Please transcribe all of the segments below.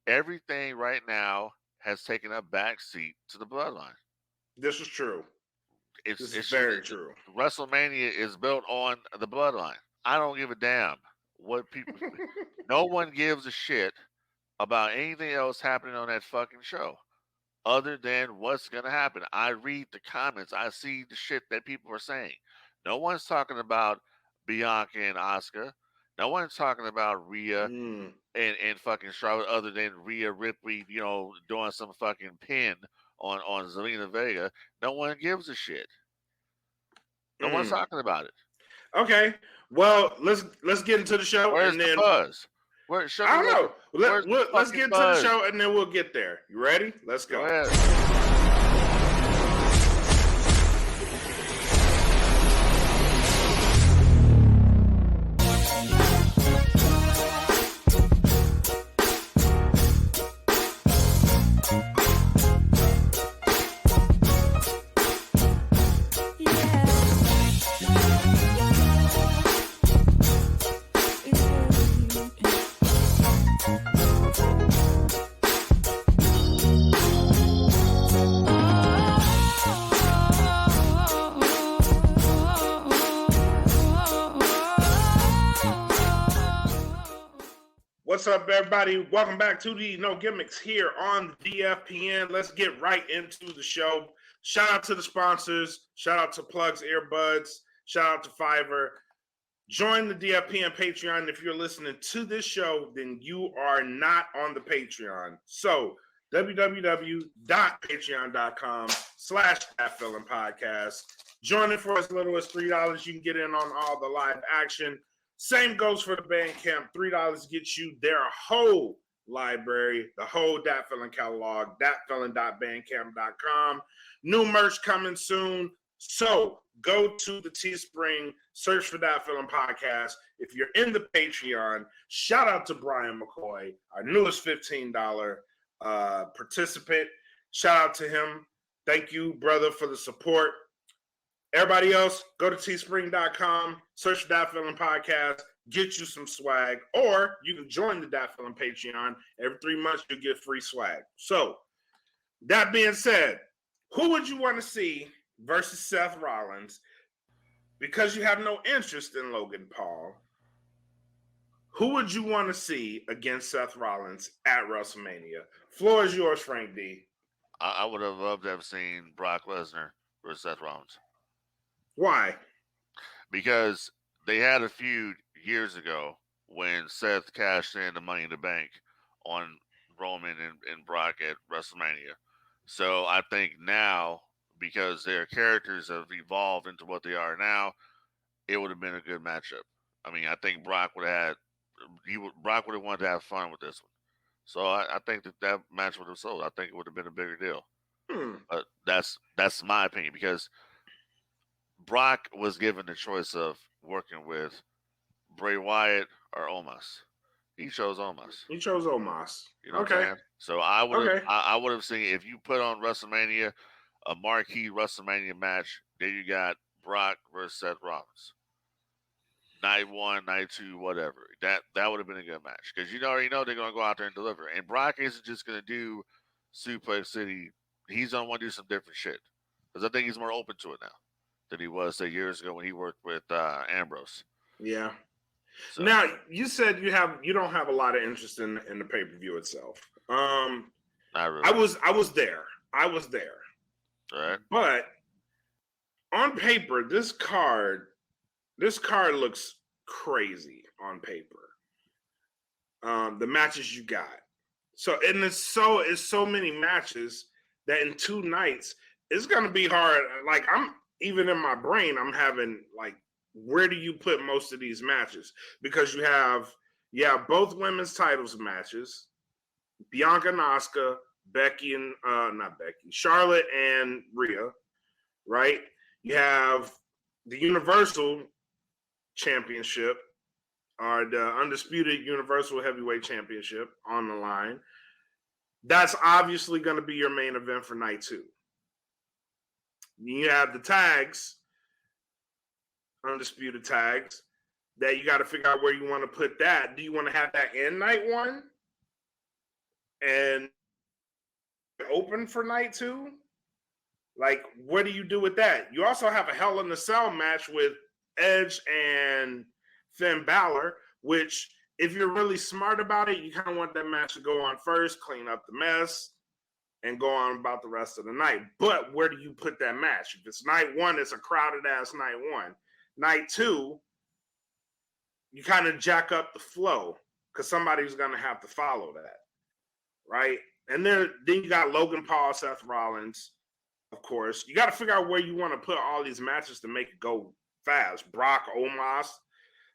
everything right now has taken a backseat to the bloodline. This is true. It's This is it's just very true. WrestleMania is built on the bloodline. I don't give a damn what people. No one gives a shit about anything else happening on that fucking show other than what's gonna happen. I read the comments. I see the shit that people are saying. No one's talking about Bianca and Asuka. No one's talking about Rhea Mm, and fucking Charlotte other than Rhea Ripley, doing some fucking pin on Zelina Vega. No one gives a shit. No one's mm. talking about it. Okay. Well, let's get into the show, Where's and the then buzz? Where show me I don't what the know. where's the Let's fucking get into the buzz? show, and then we'll get there. You ready? Let's Go go. ahead. What's up, everybody? Welcome back to the No Gimmicks here on DFPN. Let's get right into the show. Shout out to the sponsors. Shout out to Plugs Earbuds. Shout out to Fiverr. Join the DFPN Patreon. If you're listening to this show, then you are not on the Patreon. So www.patreon.com/ThatFeelingPodcast. Join it for as little as $3. You can get in on all the live action. Same goes for the Bandcamp. $3 gets you their whole library, the whole Dat Feeling catalog, datfeeling.bandcamp.com. New merch coming soon. So go to the Teespring, search for That Feeling Podcast. If you're in the Patreon, shout out to Brian McCoy, our newest $15 participant. Shout out to him. Thank you, brother, for the support. Everybody else, go to teespring.com, search for That Feeling Podcast, get you some swag, or you can join the That Feeling Patreon. Every 3 months, you get free swag. So, that being said, who would you want to see versus Seth Rollins? Because you have no interest in Logan Paul, who would you want to see against Seth Rollins at WrestleMania? Floor is yours, Frank Dee. I would have loved to have seen Brock Lesnar versus Seth Rollins Why? because they had a feud years ago when Seth cashed in the Money in the Bank on Roman and Brock at WrestleMania. So I think now, because their characters have evolved into what they are now, it would have been a good matchup. I mean, I think Brock would have wanted to have fun with this one. So I think that match would have sold. I think it would have been a bigger deal. But that's my opinion because Brock was given the choice of working with Bray Wyatt or Omos. He chose Omos. You chose Omos. You know what Okay. I'm saying? So I would have Okay. I would have seen if you put on WrestleMania a marquee WrestleMania match, then you got Brock versus Seth Rollins. Night one, night two, whatever. That would have been a good match because you already know they're gonna go out there and deliver. And Brock isn't just gonna do Suplex City. He's gonna want to do some different shit because I think he's more open to it now than he was say years ago when he worked with Ambrose. Yeah. So Now you said you don't have a lot of interest in the pay per view itself. not really. I was there. All right. But on paper, this card looks crazy on paper. The matches you got. So and it's so many matches that in 2 nights it's gonna be hard. Like I'm even in my brain, I'm having like, where do you put most of these matches? Because you have both women's titles matches, Bianca and Asuka, Charlotte and Rhea, right? You have the Universal Championship or the Undisputed Universal Heavyweight Championship on the line. That's obviously going to be your main event for night 2. You have the tags, Undisputed tags, that you got to figure out where you want to put that. Do you want to have that in night 1? and open for night 2. Like, what do you do with that? You also have a Hell in a Cell match with Edge and Finn Balor, which, if you're really smart about it, you kind of want that match to go on first, clean up the mess, and go on about the rest of the night. But where do you put that match? If it's night 1, it's a crowded ass night 1. Night 2, you kind of jack up the flow because somebody's going to have to follow that, right? And then you got Logan Paul, Seth Rollins. Of course, you got to figure out where you want to put all these matches to make it go fast. Brock, Omos,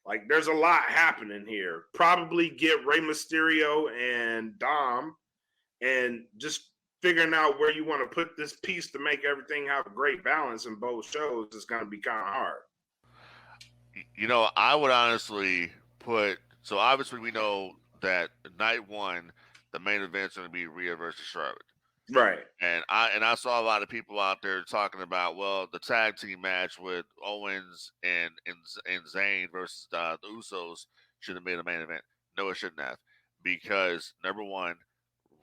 like there's a lot happening here. Probably get Rey Mysterio and Dom, and just figuring out where you want to put this piece to make everything have a great balance in both shows is going to be kind of hard. You know, I would honestly put. So obviously, we know that night 1, the main event's going to be Rhea versus Charlotte. Right. And I saw a lot of people out there talking about, well, the tag team match with Owens and Zayn versus the Usos should have made a main event. No, it shouldn't have, because number 1,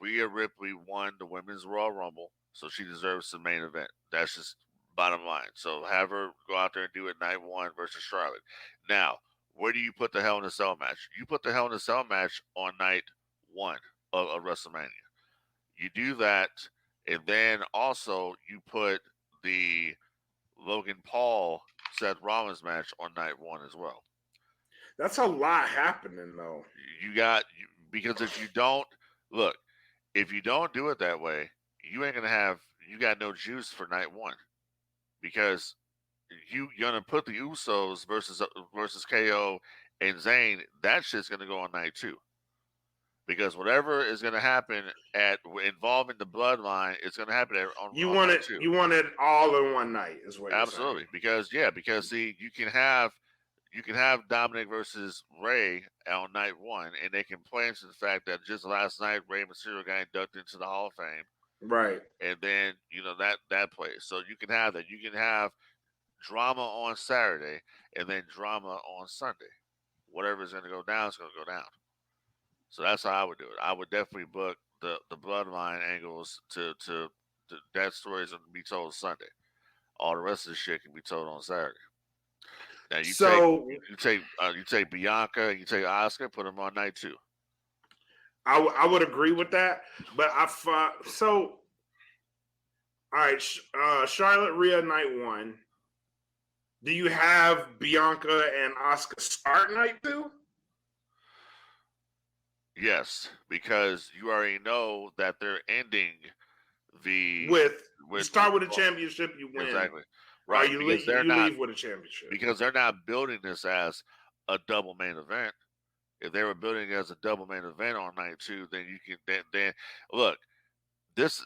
Rhea Ripley won the Women's Royal Rumble, so she deserves the main event. That's just bottom line. So have her go out there and do it night 1 versus Charlotte. Now, where do you put the Hell in a Cell match? You put the Hell in a Cell match on night 1 of WrestleMania. You do that, and then also you put the Logan Paul Seth Rollins match on night 1 as well. That's a lot happening, though. Because if you don't if you don't do it that way, you got no juice for night 1, because you're gonna put the Usos versus KO and Zayn. That shit's gonna go on night 2. Because whatever is going to happen involving the bloodline, it's going to happen on night 2. You want it all in one night, is what Absolutely. you're saying. Because see, you can have Dominic versus Ray on night 1, and they can play into the fact that just last night Rey Mysterio got inducted into the Hall of Fame, right? And then that plays. So you can have that. You can have drama on Saturday and then drama on Sunday. Whatever is going to go down is going to go down. So that's how I would do it. I would definitely book the bloodline angles to that story is going to be told Sunday. All the rest of the shit can be told on Saturday. Now you take Bianca, you take Asuka, put them on night 2. I would agree with that, but all right. Charlotte Rhea night 1. Do you have Bianca and Asuka start night 2? Yes, because you already know that they're ending with you start with a championship, you win. Exactly. Right. You leave with a championship. Because they're not building this as a double main event. If they were building it as a double main event on night 2, then you can then look. This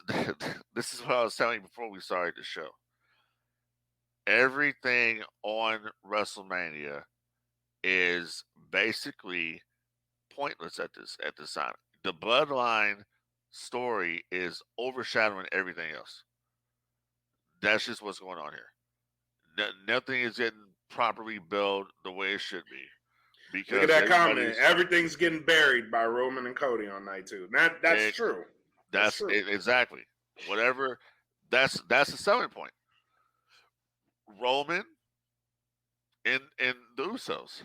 is what I was telling you before we started the show. Everything on WrestleMania is basically pointless at this time. The bloodline story is overshadowing everything else. That's just what's going on here. Nothing is getting properly built the way it should be. Because look at that comment. Everything's getting buried by Roman and Cody on night 2. That's true. That's true. Exactly. Whatever. That's the selling point. Roman and the Usos.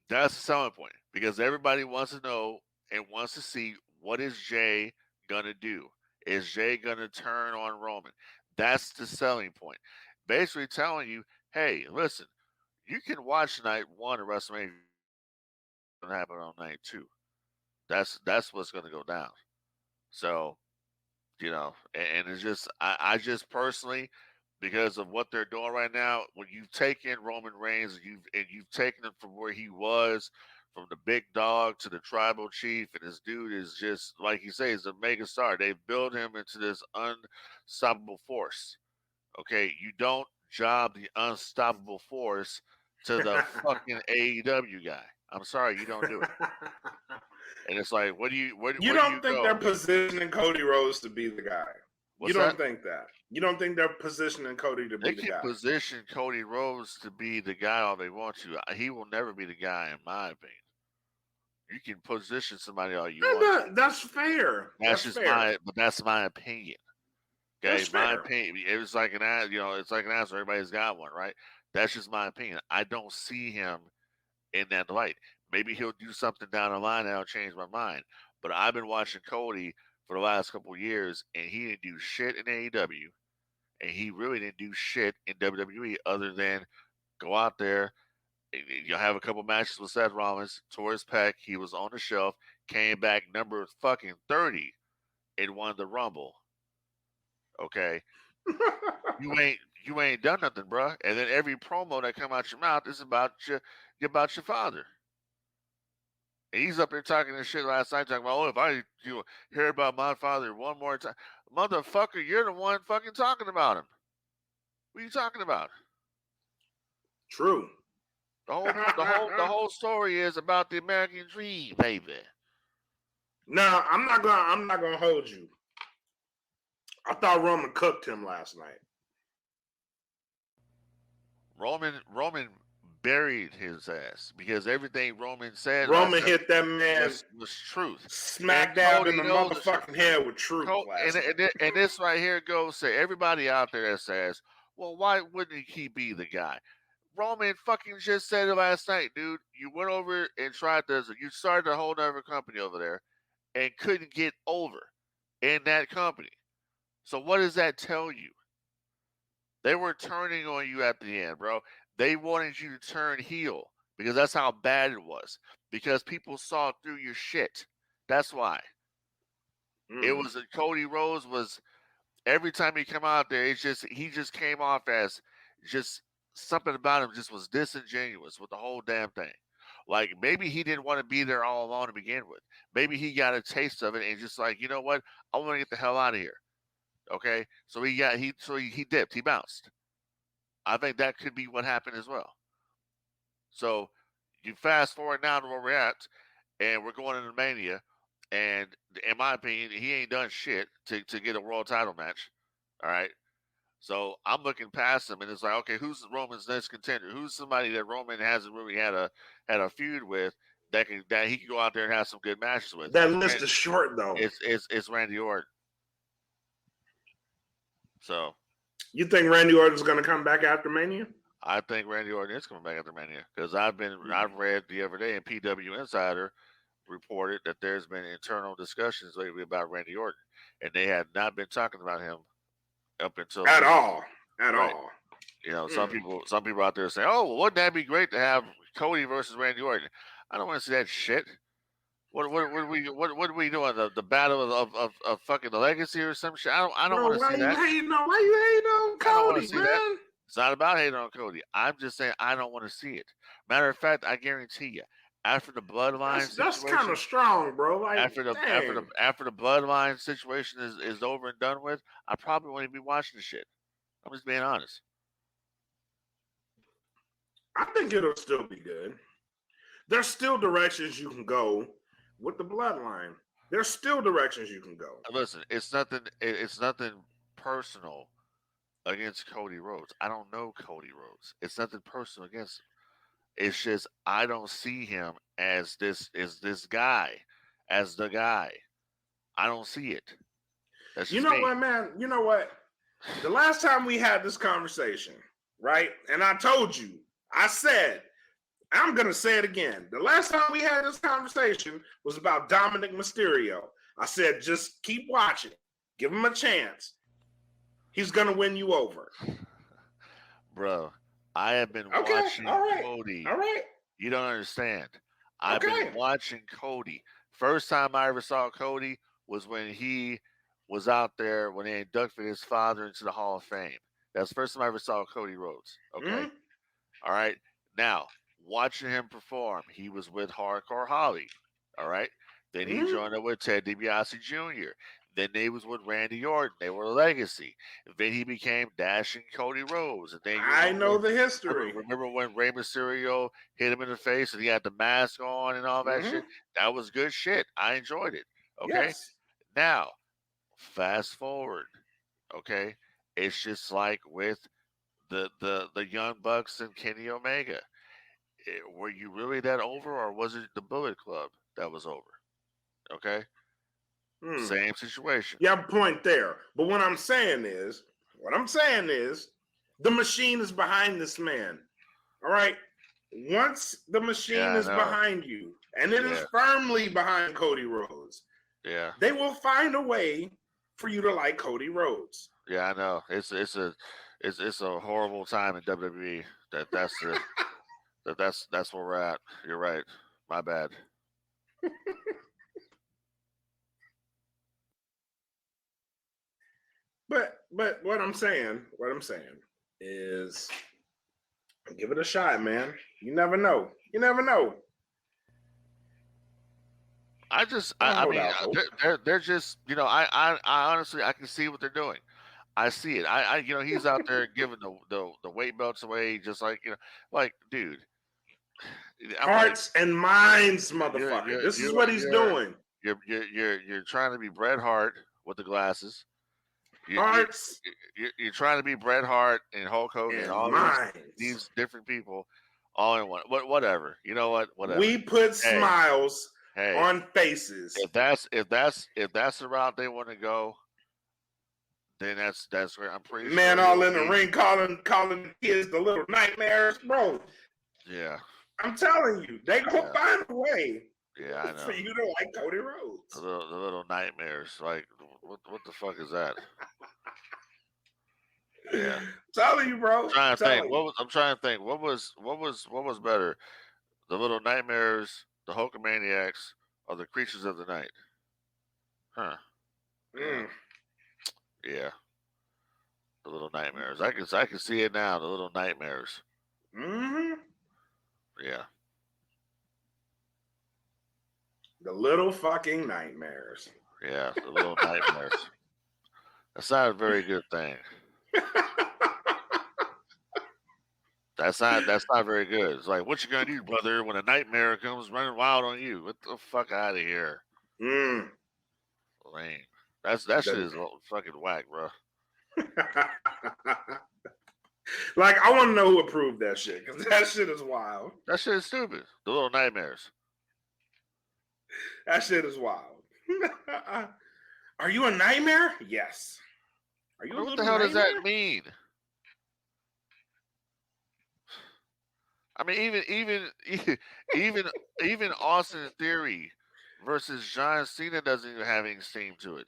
That's the selling point, because everybody wants to know and wants to see, what is Jay gonna do? Is Jay gonna turn on Roman? That's the selling point. Basically telling you, hey, listen, you can watch night 1 of WrestleMania. It's gonna happen on night 2. That's what's gonna go down. So, and it's just I just personally, because of what they're doing right now, when you take in Roman Reigns and you've taken him from where he was, from the big dog to the tribal chief, and this dude is just, like you say, is a mega star. They build him into this unstoppable force. Okay, you don't job the unstoppable force to the fucking AEW guy. I'm sorry, you don't do it. And it's like, you don't think they're positioning Cody Rhodes to be the guy? You don't think that? You don't think they're positioning Cody to be the guy? They can position Cody Rhodes to be the guy all they want to. He will never be the guy, in my opinion. You can position somebody all you want to. That's fair. That's That's just fair. that's my opinion. That's Okay, my fair. opinion. It was like an ass, it's like an answer. Everybody's got one, right? That's just my opinion. I don't see him in that light. Maybe he'll do something down the line that'll change my mind. But I've been watching Cody for the last couple of years, and he didn't do shit in AEW, and he really didn't do shit in WWE other than go out there. You'll have a couple matches with Seth Rollins, tore his pec. He was on the shelf, came back number fucking 30 and won the Rumble. Okay, you ain't done nothing, bruh. And then every promo that come out your mouth is about your father. And he's up there talking this shit last night, talking about, oh, if I hear about my father one more time, motherfucker, you're the one fucking talking about him. What are you talking about? True. The whole story is about the American dream, baby. Now, I'm not gonna hold you. I thought Roman cooked him last night. Roman buried his ass because everything Roman said Roman hit that man was truth. smack dab in the motherfucking head with truth last night. And this right here goes to everybody out there that says, well, why wouldn't he be the guy? Roman fucking just said it last night, dude. You went over and you started a whole other company over there and couldn't get over in that company. So what does that tell you? They were turning on you at the end, bro. They wanted you to turn heel because that's how bad it was. Because people saw through your shit. That's why. It was Cody Rhodes was every time he come out there, he just came off as just something about him just was disingenuous with the whole damn thing. Like maybe he didn't want to be there all along to begin with. Maybe he got a taste of it and just like, you know what? I want to get the hell out of here. Okay, so he dipped, he bounced. I think that could be what happened as well. So you fast forward now to where we're at, and we're going into Mania, and in my opinion, he ain't done shit to get a world title match. All right, so I'm looking past him, and it's like, okay, who's Roman's next contender? Who's somebody that Roman hasn't really had a feud with that he can go out there and have some good matches with? That list is short though. It's Randy Orton. So, you think Randy Orton's going to come back after Mania? I think Randy Orton is coming back after Mania because I've read the other day, and PW Insider reported that there's been internal discussions lately about Randy Orton, and they had not been talking about him up until at all. You know, some people out there say, "Oh, well, wouldn't that be great to have Cody versus Randy Orton?" I don't want to see that shit. What are we doing? The battle of fucking the legacy or some shit? I don't want to see that. Why you hating on Cody, man? That. It's not about hating on Cody. I'm just saying I don't want to see it. Matter of fact, I guarantee you, after the bloodline that's kind of strong, bro. Like, after the bloodline situation is over and done with, I probably won't even be watching the shit. I'm just being honest. I think it'll still be good. There's still directions you can go with the bloodline. There's still directions you can go. Listen, it's nothing personal against Cody Rhodes. I don't know Cody Rhodes. It's nothing personal against him. It's just I don't see him as this guy, as the guy. I don't see it. That's you know what, man? You know what? The last time we had this conversation, right? And I told you, I said, I'm going to say it again. The last time we had this conversation was about Dominic Mysterio. I said, just keep watching. Give him a chance. He's going to win you over. Bro, I have been watching Cody. All right. You don't understand. I've been watching Cody. First time I ever saw Cody was when he was out there when they inducted his father into the Hall of Fame. That's the first time I ever saw Cody Rhodes. Okay. Mm-hmm. All right. Now, watching him perform, he was with Hardcore Holly. All right. Then he joined up with Ted DiBiase Jr. Then they was with Randy Orton. They were a legacy. Then he became Dashing Cody Rhodes. And then I know the history. Remember when Rey Mysterio hit him in the face and he had the mask on and all that shit? That was good shit. I enjoyed it. Okay. Yes. Now, fast forward. Okay. It's just like with the Young Bucks and Kenny Omega. Were you really that over, or was it the Bullet Club? that was over. Okay? Hmm. Same situation. You have a point there. But what I'm saying is, the machine is behind this man. All right. Once the Yeah, machine I is know. behind you, and it is Yeah, firmly behind Cody Rhodes, yeah, they will find a way for you to like Cody Rhodes. yeah. I know. It's a horrible time in WWE. That's where we're at. You're right. My bad. But what I'm saying is give it a shot, man. You never know. You never know. Don't I hold mean, out hope. they're just, I honestly, I can see what they're doing. I see it. He's out there giving the weight belts away, just like, like, dude, I'm like, Hearts and minds, you're, motherfucker. you're, This is you're, what he's you're, doing. you're trying to be Bret Hart with the glasses. You, you, Hearts you're trying to be Bret Hart and Hulk Hogan and and all minds. these different people all in one. Whatever. You know what? Whatever. We put Hey, smiles hey. on faces. If that's the route they want to go, then that's where I'm pretty Man sure all he'll in the be. ring calling the kids the little nightmares. Bro, Yeah, I'm telling you, they gonna yeah, find a way yeah. I for know you to like Cody Rhodes. the little nightmares. Like, what the fuck is that? Yeah, Telling you, bro. trying to think. Telling you. I'm trying to think. What was better? The little nightmares, the Hulkamaniacs, or the creatures of the night? Huh? Yeah, Mm. yeah. The little nightmares. I can see it now. The little nightmares. Mm-hmm. Yeah. The little fucking nightmares. Yeah, the little nightmares. That's not a very good thing. That's not very good. It's like, what you gonna do, brother, when a nightmare comes running wild on you? What the fuck out of here, Mm. lame. That shit The- is fucking whack, bro. like, I want to know who approved that shit because that shit is wild. That shit is stupid. The little nightmares. That shit is wild. Are you a nightmare? Yes. Are I you a mean, what the little hell does that nightmare? mean? I mean, even Austin Theory versus John Cena doesn't even have any steam to it.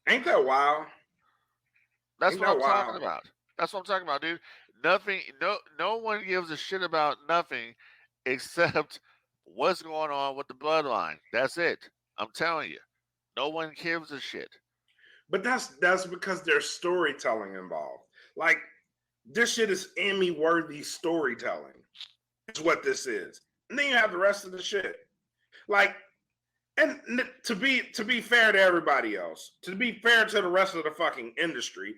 Ain't that wild? That's Ain't what that I'm talking wild? about. That's what I'm talking about, dude. Nothing. No one gives a shit about nothing except what's going on with the bloodline. That's it. I'm telling you, no one gives a shit. But that's because there's storytelling involved. Like, this shit is Emmy worthy storytelling. Is what this is. And then you have the rest of the shit. Like, and to be fair to everybody else, to be fair to the rest of the fucking industry,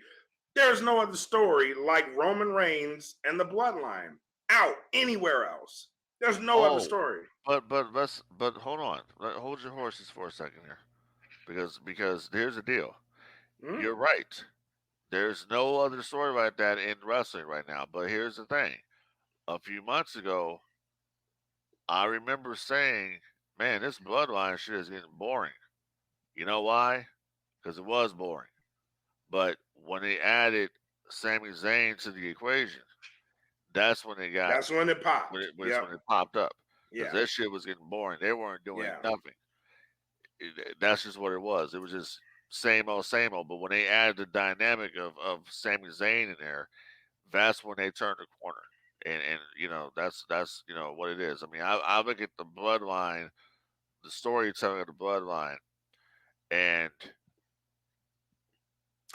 there's no other story like Roman Reigns and the Bloodline out anywhere else. There's no other Oh, story. but hold on. Hold your horses for a second here, because here's the deal. Hmm? You're right. There's no other story like that in wrestling right now. But here's the thing. A few months ago, I remember saying, "Man, this bloodline shit is getting boring." You know why? Because it was boring. But when they added Sami Zayn to the equation, that's when they got That's when it when popped. it, when Yep. it popped up. Because Yeah. that shit was getting boring. They weren't doing Yeah. nothing. That's just what it was. It was just same old, same old. But when they added the dynamic of Sami Zayn in there, that's when they turned the corner. And that's what it is. I mean, I look at the bloodline, the storytelling of the bloodline, and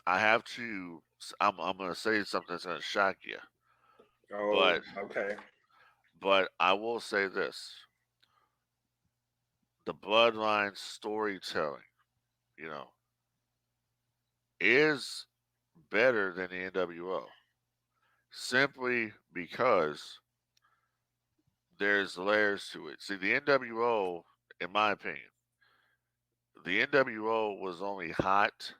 I have to. I'm going to say something that's going to shock you, Oh, but okay. I will say this: the bloodline storytelling, you know, is better than the NWO simply because there's layers to it. See, the NWO, in my opinion, the NWO was only hot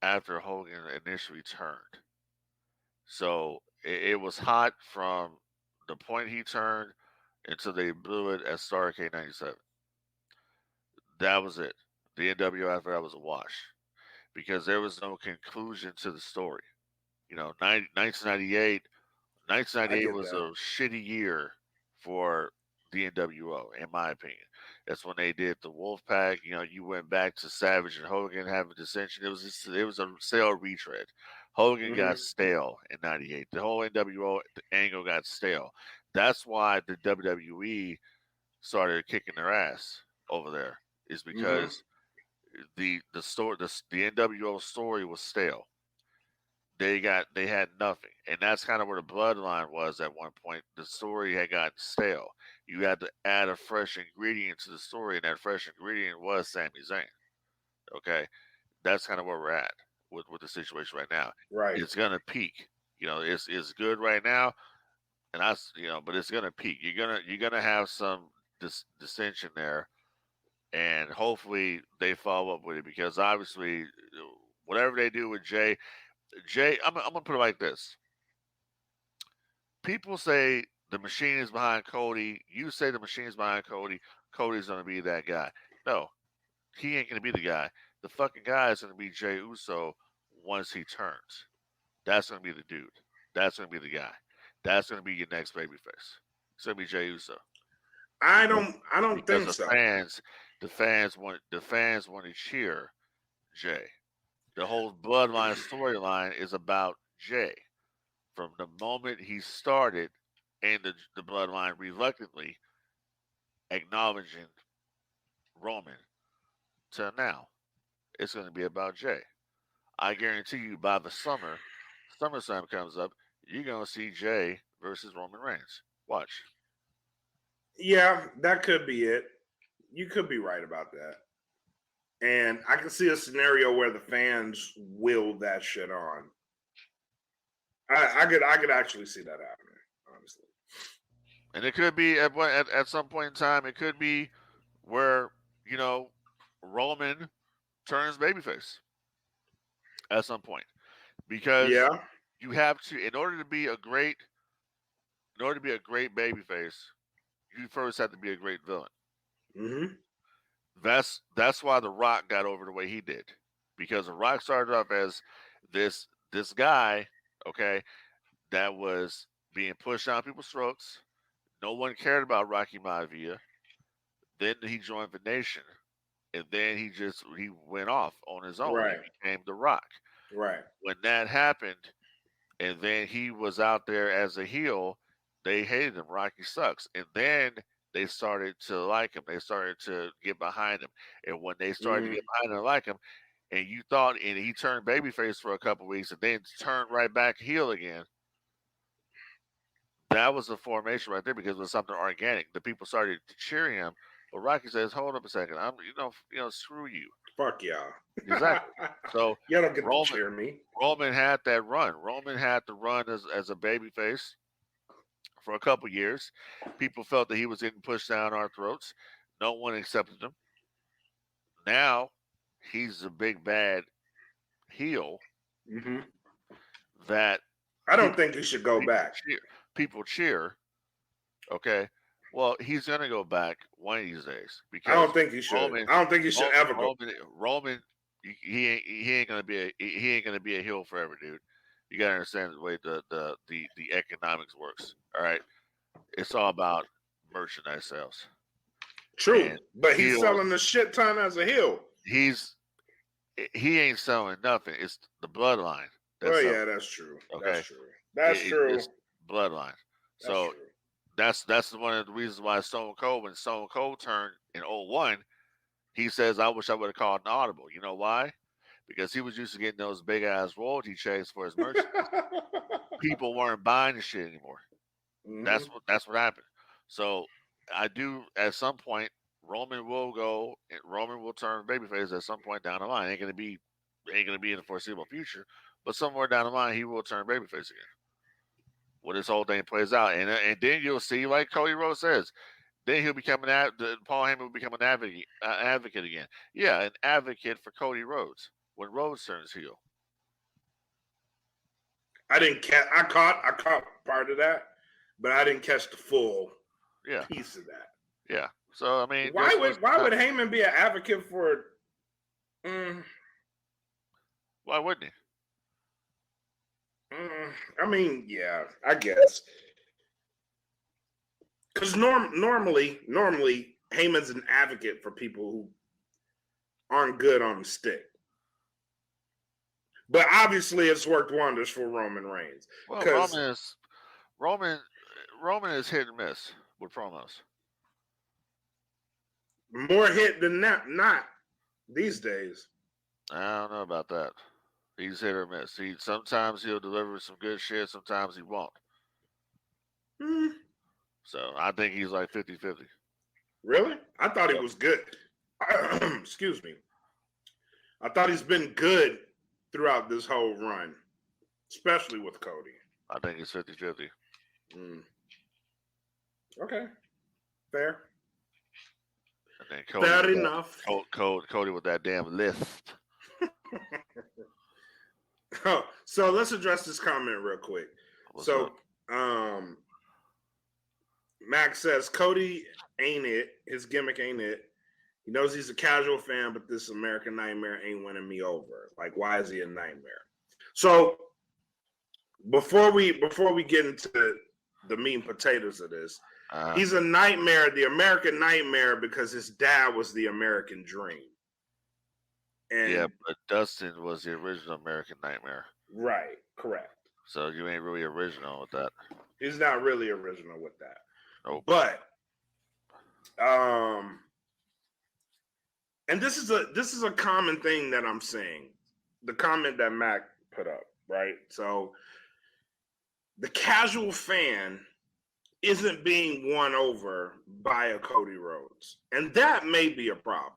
after Hogan initially turned. So it was hot from the point he turned until they blew it at Starrcade '97. That was it. The NWO after that was a wash because there was no conclusion to the story. 1998 I 1998 get was that. a shitty year for the NWO, in my opinion. That's when they did the Wolfpack. You went back to Savage and Hogan having dissension. It was a stale retread. Hogan got Hmm. stale in '98. The whole NWO angle got stale. That's why the WWE started kicking their ass over there. Is Hmm. because the NWO story was stale. They had nothing, and that's kind of where the bloodline was at one point. The story had gotten stale. You had to add a fresh ingredient to the story, and that fresh ingredient was Sami Zayn. Okay, that's kind of where we're at with the situation right now. Right. It's gonna peak. It's good right now, and but it's gonna peak. You're gonna have some dissension there, and hopefully they follow up with it because obviously, whatever they do with Jay, I'm gonna put it like this: people say the machine is behind Cody. You say the machine is behind Cody. Cody's gonna be that guy. No, he ain't gonna be the guy. The fucking guy is gonna be Jay Uso once he turns. That's gonna be the dude. That's gonna be the guy. That's gonna be your next babyface. It's gonna be Jay Uso I because don't. I don't because think so. the fans want to cheer Jay. The whole bloodline storyline is about Jay. From the moment he started and the bloodline reluctantly acknowledging Roman to now, it's going to be about Jay. I guarantee you by the SummerSlam comes up, you're going to see Jay versus Roman Reigns. Watch. Yeah, that could be it. You could be right about that. And I can see a scenario where the fans will that shit on. I could actually see that happening, honestly. And it could be at some point in time, it could be where, you know, Roman turns babyface at some point because Yeah. you have to, in order to be a great babyface, you first have to be a great villain. Hmm. That's why The Rock got over the way he did, because The Rock started off as this guy, okay, that was being pushed down people's throats. No one cared about Rocky Maivia. Then he joined the Nation, and then he went off on his own. He Right. became The Rock. Right. When that happened, and then he was out there as a heel, they hated him. Rocky sucks. And then they started to like him. They started to get behind him. And when they started to Hmm. get behind him and like him, and he turned babyface for a couple weeks and then turned right back heel again. That was the formation right there because it was something organic. The people started to cheer him. But Rocky says, "Hold up a second. Screw you." Fuck y'all. Exactly. So Y'all don't get to Roman cheer me. Roman had that run. Roman had the run as a babyface for a couple years. People felt that he was getting pushed down our throats. No one accepted him. Now he's a big bad heel Hmm. that I don't people think he should go people back. cheer. People cheer. Okay. Well, he's gonna go back one of these days I don't because think he should. Roman, I don't think he should ever go. Roman, he ain't gonna be a heel forever, dude. You gotta understand the way the economics works. All right, it's all about merchandise sales, True, and but he's heels. selling the shit ton as a heel. He's he ain't selling nothing. It's the bloodline that's Well, selling. yeah, that's true. That's Okay, true. That's true. it's bloodline. That's So true. that's one of the reasons why Stone Cold, when Stone Cold turned in '01, he says, "I wish I would have called an audible." You know why? Because he was used to getting those big ass royalty checks for his merchandise. People weren't buying the shit anymore. Hmm. That's what happened. So I do at some point Roman will go. Roman will turn babyface at some point down the line. Ain't gonna be in the foreseeable future, but somewhere down the line he will turn babyface again. When this whole thing plays out, and then you'll see, like Cody Rhodes says, then he'll become Paul Heyman will become an advocate again. Yeah, an advocate for Cody Rhodes when Rhodes turns heel. I didn't catch. I caught part of that, but I didn't catch the full. Yeah, piece of that. yeah. So I mean, Why would Heyman be an advocate for? Why wouldn't he? I mean, yeah, I guess. Because normally Heyman's an advocate for people who aren't good on the stick. But obviously, it's worked wonders for Roman Reigns. Well, Because Roman is hit and miss with promos. more hit than not these days. I don't know about that. He's hit or miss. Sometimes he'll deliver some good shit. Sometimes he won't. So I think he's like 50-50. Really? I thought he was good. Excuse me. I thought he's been good throughout this whole run, especially with Cody. I think he's 50-50. Okay. Fair. And then Cody Fair enough. Cody with that damn list. So let's address this comment real quick. What's up? Max says Cody ain't it. His gimmick ain't it. He knows he's a casual fan, but this American Nightmare ain't winning me over. Like, why is he a nightmare? So before we get into the meat and potatoes of this, he's a nightmare, the American Nightmare, because his dad was the American Dream. And yeah, but Dustin was the original American Nightmare. Right, correct. So you ain't really original with that. He's not really original with that. Nope. But and this is a common thing that I'm seeing. The comment that Mac put up, right? So the casual fan isn't being won over by a Cody Rhodes. And that may be a problem.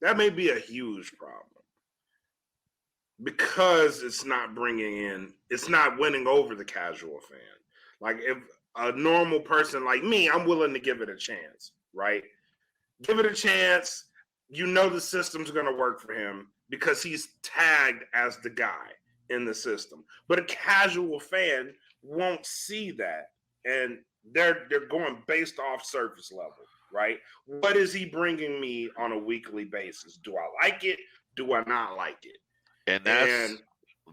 That may be a huge problem. Because it's not winning over the casual fan. Like, if a normal person like me, I'm willing to give it a chance, right? Give it a chance. You know the system's going to work for him because he's tagged as the guy in the system. But a casual fan won't see that, and they're going based off surface level, right? What is he bringing me on a weekly basis? Do I like it? Do I not like it? And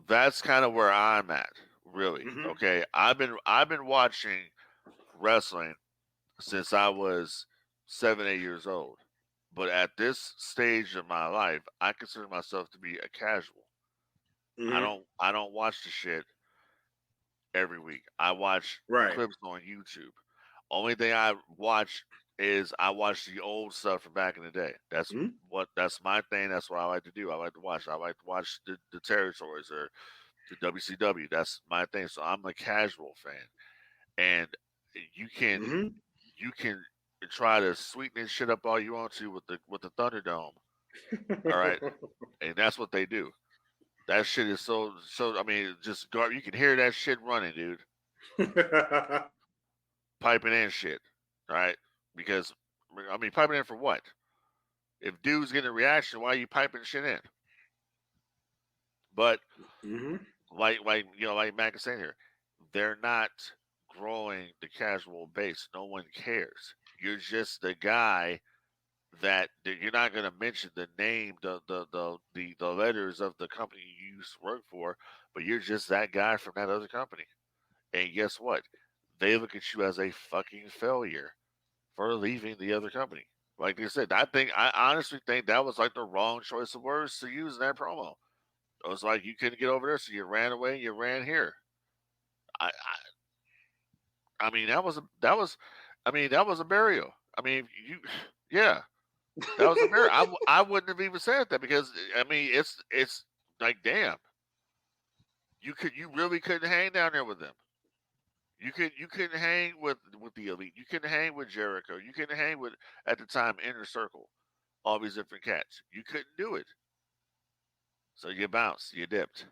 that's kind of where I'm at, really. Mm-hmm. Okay, I've been watching wrestling since I was 7-8 years old, but at this stage of my life, I consider myself to be a casual. Mm-hmm. I don't watch the shit every week. I watch clips on YouTube. Only thing I watch is I watch the old stuff from back in the day. That's that's my thing. That's what I like to do. I like to watch the territories or the WCW. That's my thing. So I'm a casual fan, and you can try to sweeten this shit up all you want to with the Thunderdome. All right, and that's what they do. That shit is so. I mean, just you can hear that shit running, dude. Piping in shit, all right? Because I mean, piping in for what? If dude's getting a reaction, why are you piping shit in? But like Mac is saying here, they're not growing the casual base. No one cares. You're just the guy that you're not going to mention the name, the letters of the company you used to work for, but you're just that guy from that other company. And guess what? They look at you as a fucking failure for leaving the other company. Like I said, I honestly think that was like the wrong choice of words to use in that promo. It was like you couldn't get over there, so you ran away and you ran here. I mean that was a burial. I mean that was a burial. I wouldn't have even said that because I mean it's like damn. You really couldn't hang down there with them. You couldn't hang with the Elite. You couldn't hang with Jericho. You couldn't hang with, at the time, Inner Circle. All these different cats. You couldn't do it. So you bounced. You dipped.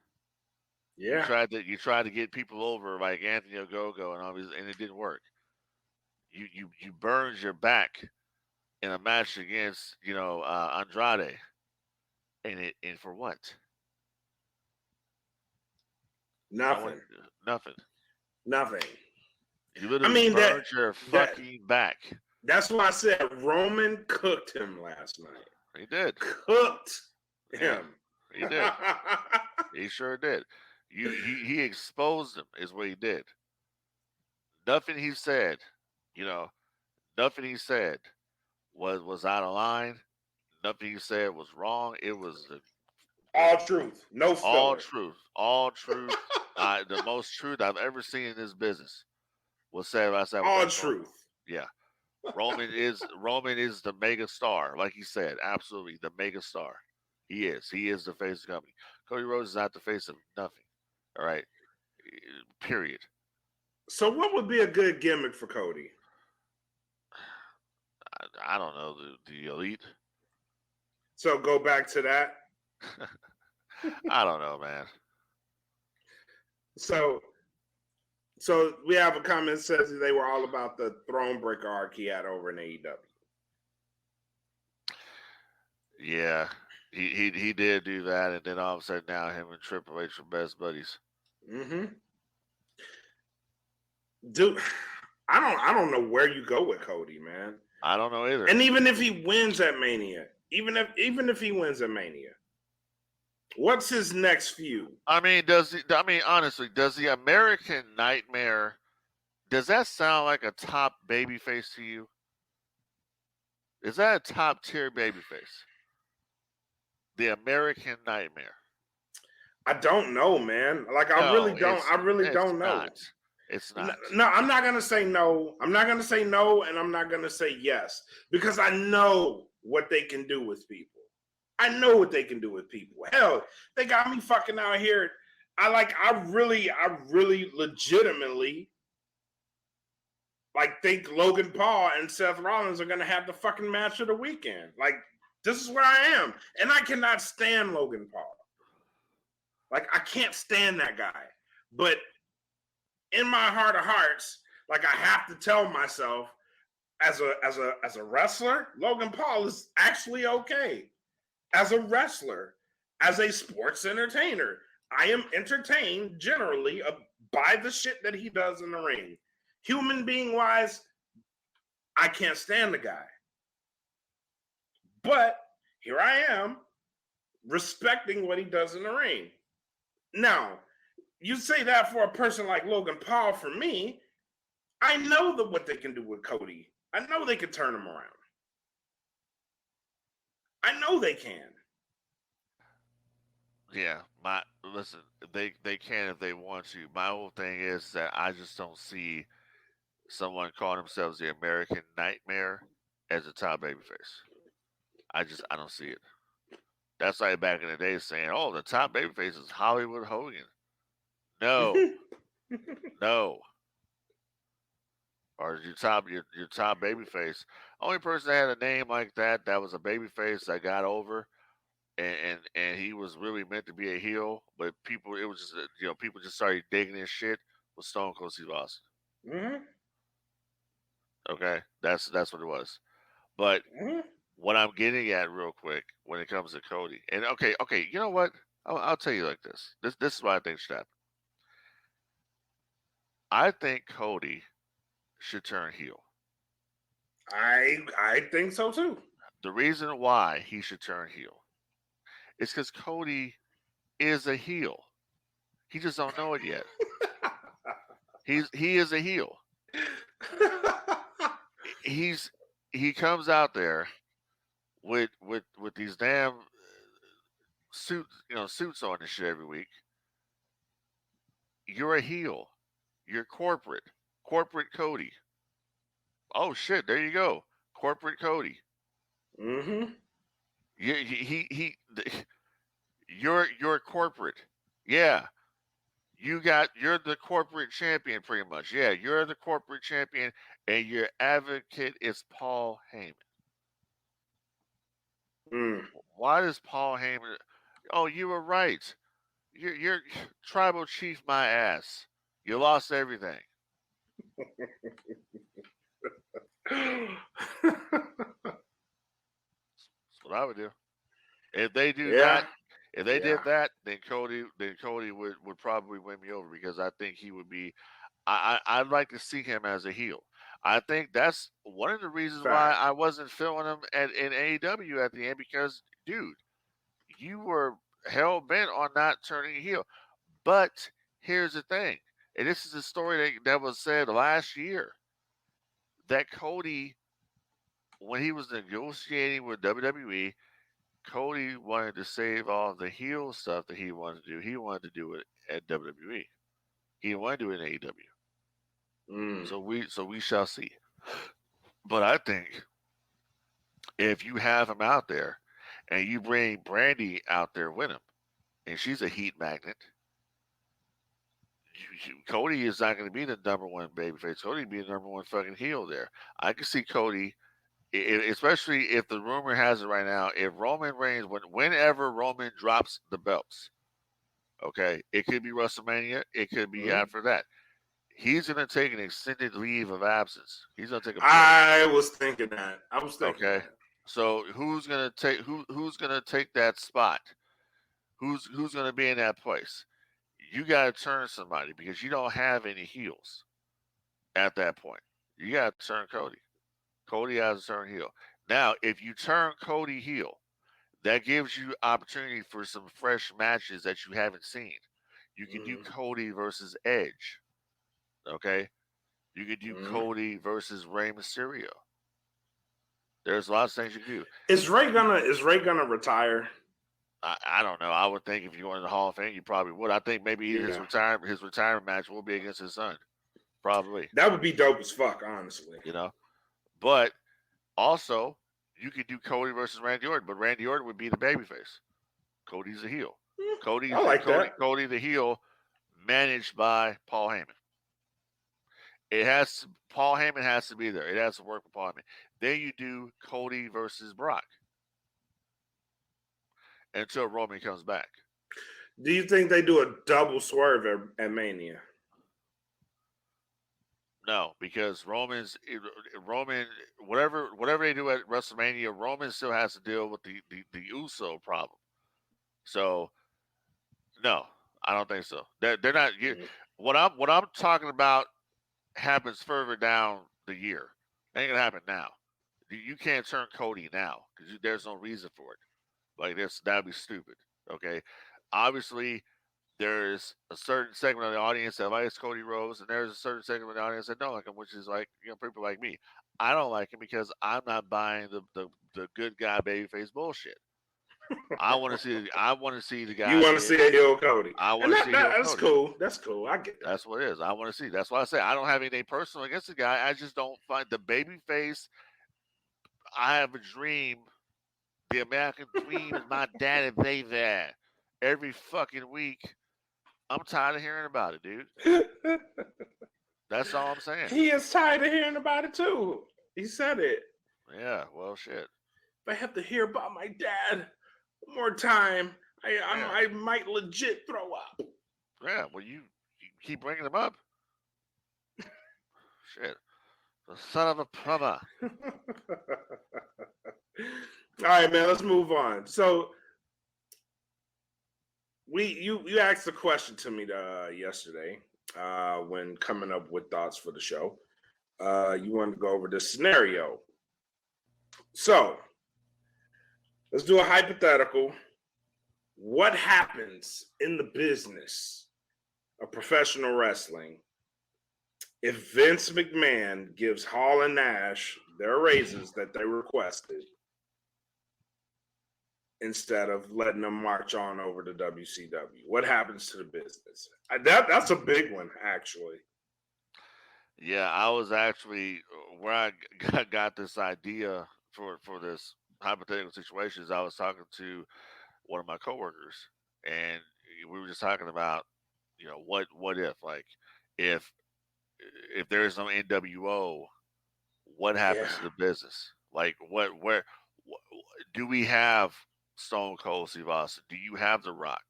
Yeah. You tried to get people over like Anthony Ogogo and all these, and it didn't work. You burned your back in a match against Andrade, and for what? Nothing. Nothing. Nothing. You I literally mean burned your that fucking back. that's why I said Roman cooked him last night. He did. Cooked Yeah, him. he did. He sure did. He exposed him is what he did. Nothing he said, you know, nothing he said was out of line. Nothing he said was wrong. It was All truth, no all filler. truth. All truth. The most truth I've ever seen in this business was said outside with All that promo. truth. Yeah. Roman is the mega star, like he said. Absolutely, the mega star. He is. He is the face of the company. Cody Rhodes is not the face of nothing. All right. Period. So, what would be a good gimmick for Cody? I don't know the elite. So, go back to that. I don't know, man. So, we have a comment that says they were all about the throne breaker arc he had over in AEW. Yeah, he did do that, and then all of a sudden now him and Triple H are best buddies. Mm-hmm. Dude, I don't know where you go with Cody, man. I don't know either. And even if he wins at Mania, even if he wins at Mania, what's his next feud? I mean, honestly, does the American Nightmare? Does that sound like a top babyface to you? Is that a top tier babyface? The American Nightmare. I don't know, man. Like I really don't know. Not. It's not. No, I'm not gonna say no. I'm not gonna say no, and I'm not gonna say yes because I know what they can do with people. I know what they can do with people. Hell, they got me fucking out here. I really legitimately think Logan Paul and Seth Rollins are gonna have the fucking match of the weekend. Like, this is where I am. And I cannot stand Logan Paul. Like, I can't stand that guy. But in my heart of hearts, like, I have to tell myself, as a wrestler, Logan Paul is actually okay. As a wrestler, as a sports entertainer, I am entertained generally by the shit that he does in the ring. Human being wise, I can't stand the guy. But here I am, respecting what he does in the ring. Now, you say that for a person like Logan Paul. For me, I know what they can do with Cody. I know they can turn him around. I know they can. Yeah, listen, they can if they want to. My whole thing is that I just don't see someone calling themselves the American Nightmare as a top babyface. I don't see it. That's like back in the day saying, "Oh, the top babyface is Hollywood Hogan." No, no. Or your top babyface. Only person that had a name like that was a babyface that got over, and he was really meant to be a heel, but people it was just people just started digging his shit was Stone Cold Steve Austin. Mm-hmm. Okay, that's what it was. But Mm-hmm. what I'm getting at real quick when it comes to Cody, and okay, you know what? I'll tell you like this. This is what I think should happen. I think Cody should turn heel. I think so too. The reason why he should turn heel is because Cody is a heel. He just don't know it yet. He is a heel. He comes out there with these damn suits on and shit every week. You're a heel. You're corporate Cody. Oh shit! There you go, corporate Cody. Mm-hmm. You're corporate. Yeah, you're the corporate champion pretty much. Yeah, you're the corporate champion, and your advocate is Paul Heyman. Mm. Why does Paul Heyman? Oh, you were right. You're tribal chief my ass. You lost everything. That's what I would do. If they do Yeah. that, if they Yeah. did that, then Cody would probably win me over because I think he would be. I'd like to see him as a heel. I think that's one of the reasons why Facts. I wasn't feeling him in AEW at the end because, dude, you were hell bent on not turning heel. But here's the thing, and this is a story that was said last year that Cody, when he was negotiating with WWE, Cody wanted to save all the heel stuff that he wanted to do. He wanted to do it at WWE. He didn't want to do it in AEW. Mm. So we shall see. But I think if you have him out there and you bring Brandy out there with him, and she's a heat magnet, Cody is not going to be the number one babyface. Cody will be the number one fucking heel there. I can see Cody, especially if the rumor has it right now, if Roman Reigns, whenever Roman drops the belts, okay, it could be WrestleMania, it could be after that. He's going to take an extended leave of absence. He's going to take a break. I was thinking that. Okay. So who's gonna take that spot? Who's gonna be in that place? You gotta turn somebody because you don't have any heels at that point. You gotta turn Cody. Cody has to turn heel. Now, if you turn Cody heel, that gives you opportunity for some fresh matches that you haven't seen. You can do Cody versus Edge. Okay. You could do Cody versus Rey Mysterio. There's lots of things you can do. Is Ray gonna retire? I don't know. I would think if you went in the Hall of Fame, you probably would. I think maybe his retirement match will be against his son. Probably. That would be dope as fuck, honestly. You know? But also, you could do Cody versus Randy Orton, but Randy Orton would be the babyface. Cody's the heel. Cody the heel, managed by Paul Heyman. Paul Heyman has to be there. It has to work with Paul Heyman. Then you do Cody versus Brock until Roman comes back. Do you think they do a double swerve at Mania? No, because Roman, whatever they do at WrestleMania, Roman still has to deal with the Uso problem. So, no, I don't think so. They're not. What I'm talking about happens further down the year. It ain't gonna happen now. You can't turn Cody now because there's no reason for it. Like this, that'd be stupid. Okay, obviously there's a certain segment of the audience that likes Cody Rhodes, and there's a certain segment of the audience that don't like him, which is like people like me. I don't like him because I'm not buying the good guy babyface bullshit. I want to see the guy. You want to see a heel Cody? I want to see that's Cody. cool. That's cool. I get that. That's what it is. I want to see. That's why I say I don't have anything personal against the guy. I just don't find the babyface. I have a dream. The American dream is my daddy baby. Every fucking week. I'm tired of hearing about it, dude. That's all I'm saying. He is tired of hearing about it too. He said it. Yeah, well, shit. If I have to hear about my dad one more time, I might legit throw up. Yeah, well, you keep bringing him up. Shit. The son of a plumber. All right, man, let's move on. So you asked a question to me yesterday when coming up with thoughts for the show. You wanted to go over this scenario. So let's do a hypothetical. What happens in the business of professional wrestling if Vince McMahon gives Hall and Nash their raises that they requested instead of letting them march on over to WCW? What happens to the business? That's a big one, actually. Yeah, I was actually where I got this idea for this hypothetical situation is I was talking to one of my coworkers, and we were just talking about, what if, like, if there is no NWO, what happens to the business? Like, where do we have Stone Cold Steve Austin? Do you have The Rock?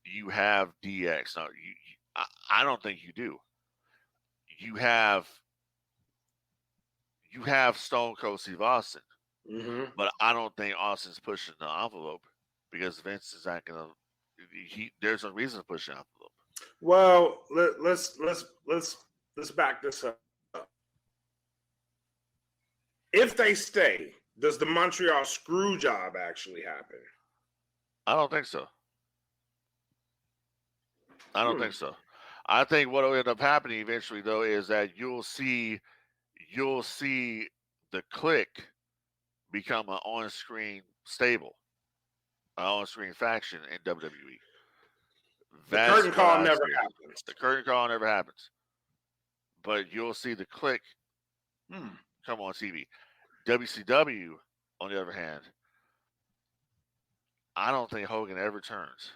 Do you have DX? No, I don't think you do. You have Stone Cold Steve Austin, but I don't think Austin's pushing the envelope because Vince is not gonna. There's no reason to push the envelope. Well, let's let's back this up. If they stay, does the Montreal screw job actually happen? I don't think so. I don't think so. I think what will end up happening eventually, though, is that you'll see the Click become an on-screen stable, an on-screen faction in WWE. The curtain call never happens. The curtain call never happens. But you'll see the Click come on TV. WCW, on the other hand, I don't think Hogan ever turns.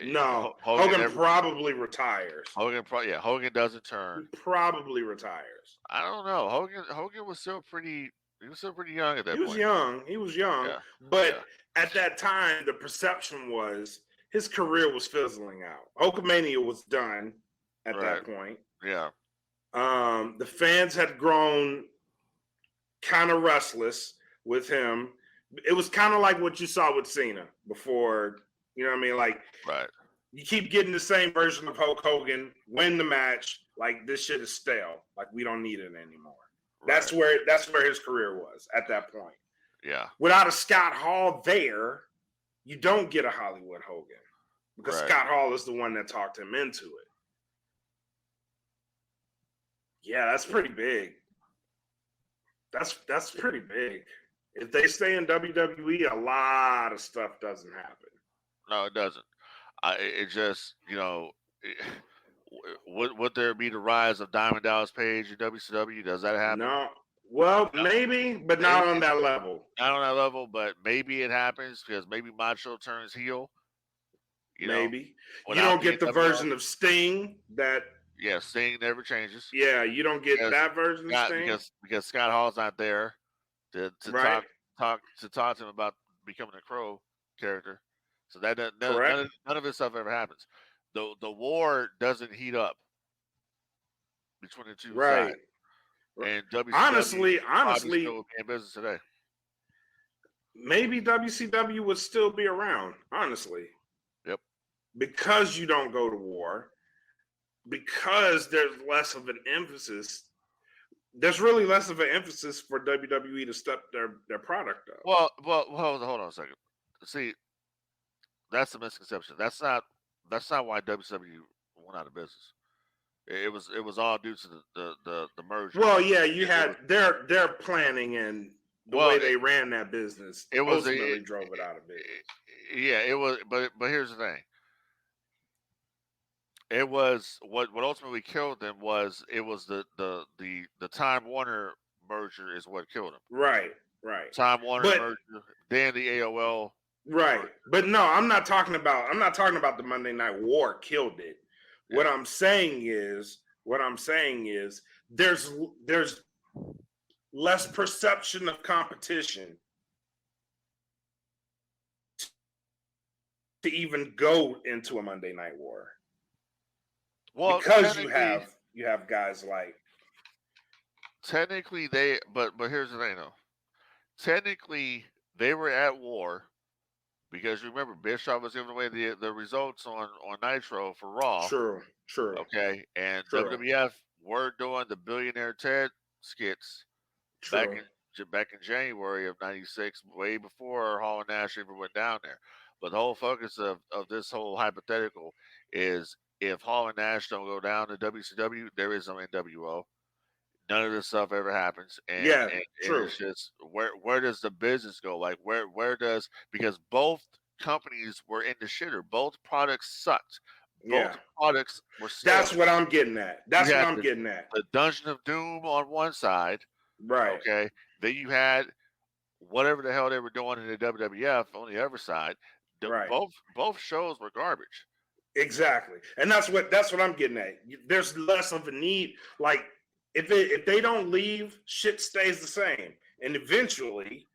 No, Hogan probably retires. Hogan doesn't turn. He probably retires. I don't know. Hogan was still pretty. He was still pretty young at that point. He was young. But at that time, the perception was his career was fizzling out. Hulkamania was done at that point. Yeah. The fans had grown kind of restless with him. It was kind of like what you saw with Cena before. You know what I mean? Like, you keep getting the same version of Hulk Hogan, win the match. Like, this shit is stale. Like, we don't need it anymore. That's where his career was at that point. Yeah. Without a Scott Hall there, you don't get a Hollywood Hogan because Scott Hall is the one that talked him into it. Yeah, that's pretty big. That's pretty big. If they stay in WWE, a lot of stuff doesn't happen. No, it doesn't. It just, would there be the rise of Diamond Dallas Page in WCW? Does that happen? No. Well, maybe, but not on that level. Not on that level, but maybe it happens because maybe Macho turns heel. Maybe. You don't get the version of Sting that. Yeah, Sting never changes. Yeah, you don't get that version of Sting because Scott Hall's not there to talk to him about becoming a Crow character. So that none of this stuff ever happens. The war doesn't heat up between the two sides. And WCW honestly, still in business today. Maybe WCW would still be around. Honestly, because you don't go to war, because there's less of an emphasis. There's really less of an emphasis for WWE to step their product up. Well, hold on a second. See. That's the misconception. That's not why WCW went out of business. It was all due to the merger. Well, yeah, you had their planning and the way they ran that business. It ultimately drove it out of business. Yeah, it was. But here's the thing. It was what ultimately killed them was the Time Warner merger is what killed them. Right. Time Warner merger, then the AOL. Right. But no, I'm not talking about the Monday Night War killed it. Yeah. What I'm saying is there's less perception of competition to even go into a Monday Night War. Well, because you have guys like technically but here's the thing though. Technically they were at war. Because remember, Bischoff was giving away the results on Nitro for Raw. True. Okay, and WWF were doing the Billionaire Ted skits back in January of '96, way before Hall and Nash ever went down there. But the whole focus of this whole hypothetical is if Hall and Nash don't go down to WCW, there is no NWO. None of this stuff ever happens, and true. It's just where does the business go? Like where does because both companies were in the shitter. Both products sucked. Both products were. That's what I'm getting at. The Dungeon of Doom on one side, right? Okay. Then you had whatever the hell they were doing in the WWF on the other side. Both shows were garbage. Exactly, and that's what I'm getting at. There's less of a need, like. If they don't leave, shit stays the same, and eventually,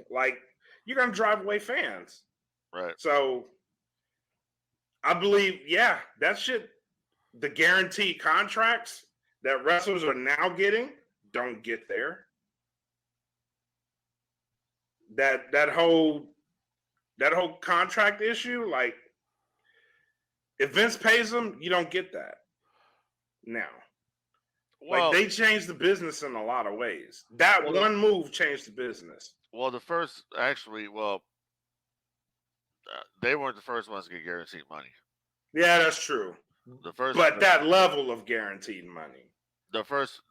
like you're gonna drive away fans, right? So, I believe, that shit. The guaranteed contracts that wrestlers are now getting don't get there. That whole contract issue, like. If Vince pays them, you don't get that. Now, Well, they changed the business in a lot of ways. That one move changed the business. Well, they weren't the first ones to get guaranteed money. Yeah, that's true. But that level of guaranteed money. The first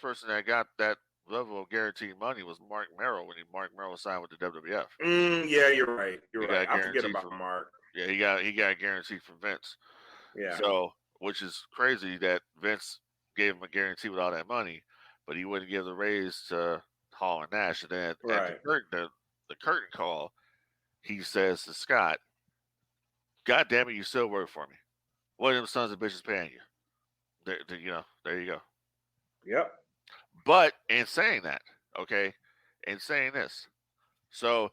person that got that level of guaranteed money was Mark Merrill when Mark Merrill signed with the WWF. Yeah, you're right. I forget about Mark. Yeah, he got guaranteed from Vince. Yeah. So, which is crazy that Vince gave him a guarantee with all that money, but he wouldn't give the raise to Hall and Nash. And then at the curtain call, he says to Scott, "God damn it, you still work for me. One of them sons of bitches paying you." There you go. Yep. But in saying that, okay, in saying this, so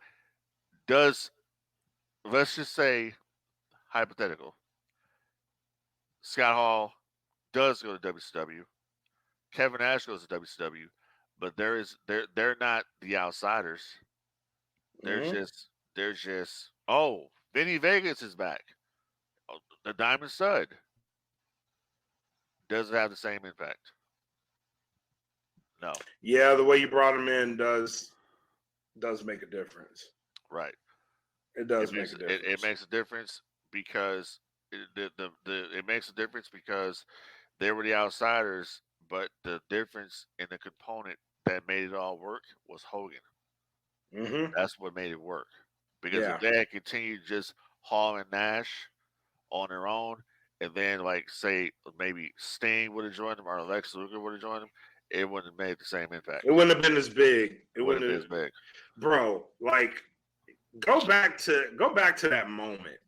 let's just say, hypothetical, Scott Hall does go to WCW, Kevin Nash goes to WCW, but they're not the outsiders. They're just Vinny Vegas is back. Oh, the Diamond Stud doesn't have the same impact. No. Yeah, the way you brought him in does make a difference. Right. It does make a difference. It makes a difference because it makes a difference because they were the outsiders, but the difference in the component that made it all work was Hogan. Mm-hmm. That's what made it work. Because if they had continued just Hall and Nash on their own, and then say maybe Sting would have joined them or Lex Luger would have joined them, it wouldn't have made the same impact. It wouldn't have been as big. It wouldn't have been as big. Bro, go back to that moment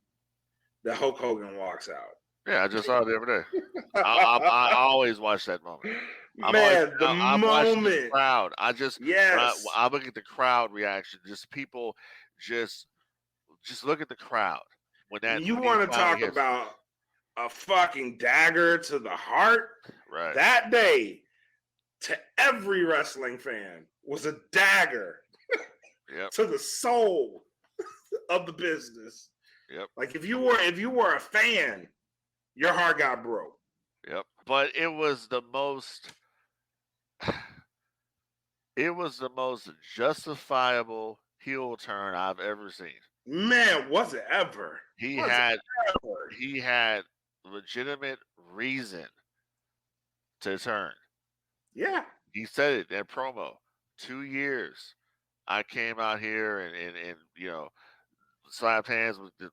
that Hulk Hogan walks out. Yeah, I just saw it the other day. I always watch that moment. I'm watching the crowd. I look at the crowd reaction. Just people, just look at the crowd when that. You want to talk about a fucking dagger to the heart? Right. That day, to every wrestling fan, was a dagger to the soul of the business. Yep. If you were a fan, your heart got broke. Yep. But it was the most justifiable heel turn I've ever seen. Man, was it ever? He had legitimate reason to turn. Yeah. He said it in promo. 2 years I came out here and slapped hands with the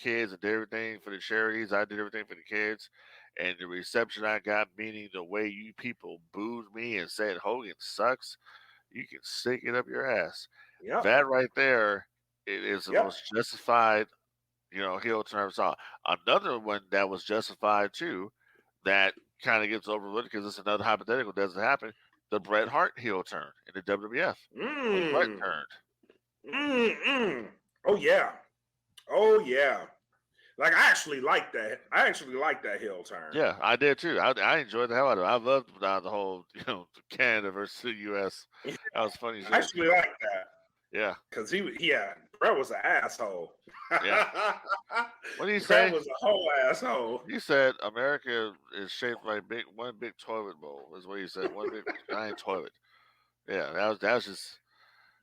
kids and did everything for the charities. I did everything for the kids, and the reception I got, meaning the way you people booed me and said Hogan sucks, you can stick it up your ass. Yep. That right there is the most justified, heel turn I saw. Another one that was justified too, that kind of gets overlooked because it's another hypothetical doesn't happen. The Bret Hart heel turn in the WWF. When Bret turned. Oh yeah. I actually like that. I actually like that heel turn. Yeah, I did too. I enjoyed the hell out of it. I loved the whole, Canada versus the U.S. That was funny. I actually like that. Yeah. Because Bret was an asshole. Yeah. What did he say? Bret was a whole asshole. He said America is shaped like one big toilet bowl. Is what he said. One big giant toilet. Yeah, that was just.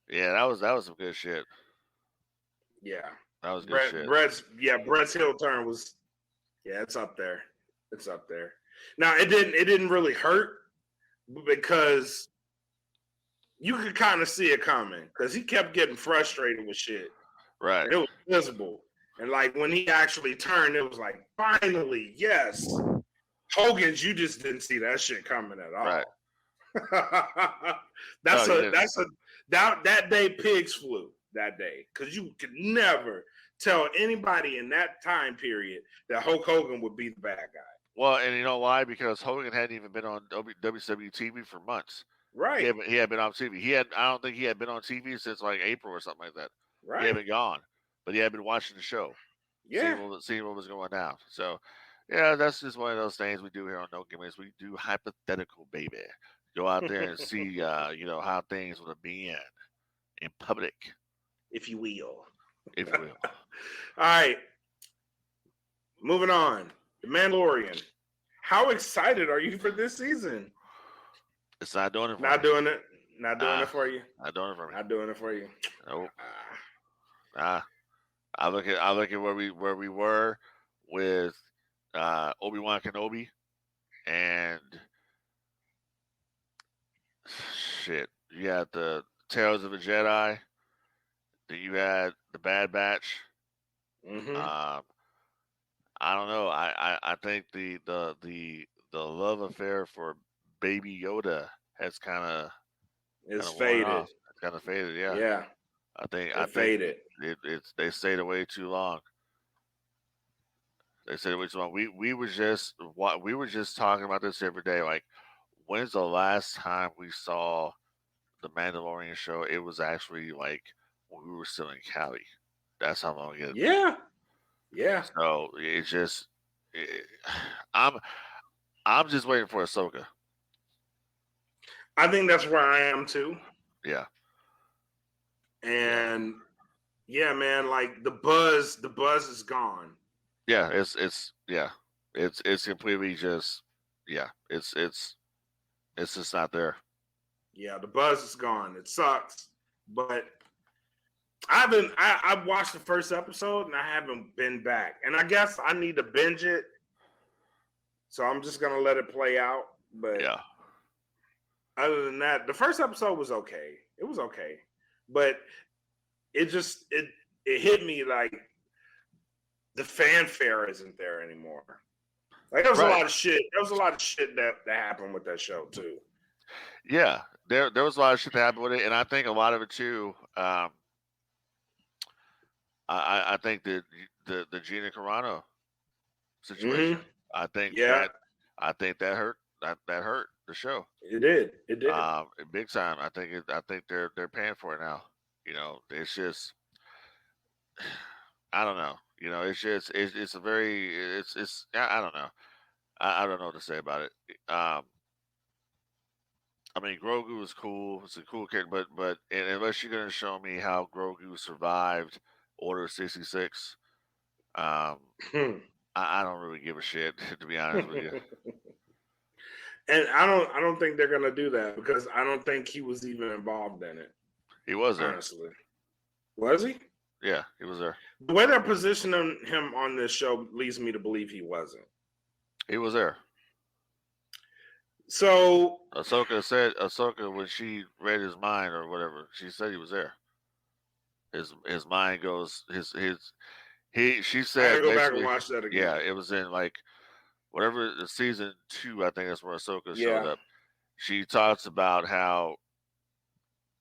Yeah, that was some good shit. Yeah. That was good shit. Bret's heel turn was, it's up there. It's up there. Now it didn't really hurt because you could kind of see it coming because he kept getting frustrated with shit. Right. It was visible. And when he actually turned, it was like, finally, yes. Hogan's, you just didn't see that shit coming at all. Right. That day pigs flew that day because you could never tell anybody in that time period that Hulk Hogan would be the bad guy. Well, and you know why? Because Hogan hadn't even been on WCW TV for months. Right. He had been on TV. I don't think he had been on TV since April or something like that. Right. He had been gone, but he had been watching the show. Yeah. Seeing what was going down. So, yeah, that's just one of those things we do here on No Gimmicks. We do hypothetical, baby. Go out there and see, how things would have been in public. If you will. If you will. All right. moving on. The Mandalorian. How excited are you for this season? It's not doing it for Not me. doing it. Not doing it for you. Not doing it for me. Not doing it for you. Nope. I look at where we were with Obi-Wan Kenobi and shit. You had the Tales of a Jedi. Then you had the Bad Batch. Mm-hmm. I don't know. I think the love affair for Baby Yoda has kind of faded. worn off. It's kind of faded. Yeah. Yeah. I think faded. It's they stayed away too long. They stayed away too long. We were just talking about this every day. Like, when's the last time we saw the Mandalorian show? It was actually like when we were still in Cali. That's how long it. Yeah. Yeah. So it's just, I'm just waiting for Ahsoka. I think that's where I am too. Yeah. And yeah, man, like the buzz is gone. Yeah, it's completely just it's just not there. Yeah, the buzz is gone. It sucks, but I've watched the first episode and I haven't been back. And I guess I need to binge it. So I'm just gonna let it play out. But yeah. Other than that, the first episode was okay. It was okay. But it just it hit me like the fanfare isn't there anymore. Like there was a lot of shit. There was a lot of shit that happened with that show too. Yeah, there was a lot of shit that happened with it, and I think a lot of it too. I think the Gina Carano situation. Mm-hmm. I think that hurt. That hurt the show. It did. Big time. I think they're paying for it now. You know, it's just I don't know. You know, it's just it's a very it's I don't know. I don't know what to say about it. I mean, Grogu was cool. It's a cool character, but unless you're gonna show me how Grogu survived Order 66, I don't really give a shit, to be honest with you. And I don't think they're gonna do that because I don't think he was even involved in it. He was there. Honestly. Was he? Yeah, he was there. The way they're positioning him on this show leads me to believe he wasn't. He was there. So Ahsoka when she read his mind or whatever, she said he was there. His mind goes she said I gotta go back and watch that again. Yeah, it was in like whatever the season 2, I think that's where Ahsoka showed up. She talks about how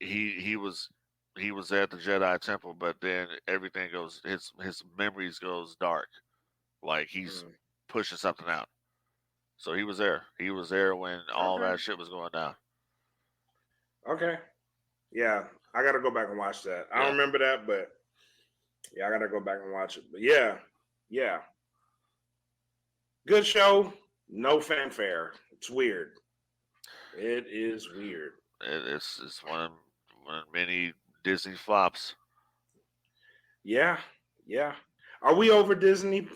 he was at the Jedi Temple, but then everything goes his memories goes dark, like he's pushing something out. So he was there. He was there when all that shit was going down. Okay. Yeah, I gotta go back and watch that. I don't remember that, but yeah, I gotta go back and watch it. But yeah. Good show. No fanfare. It's weird. It is weird. It's one of many Disney flops. Yeah. Are we over Disney?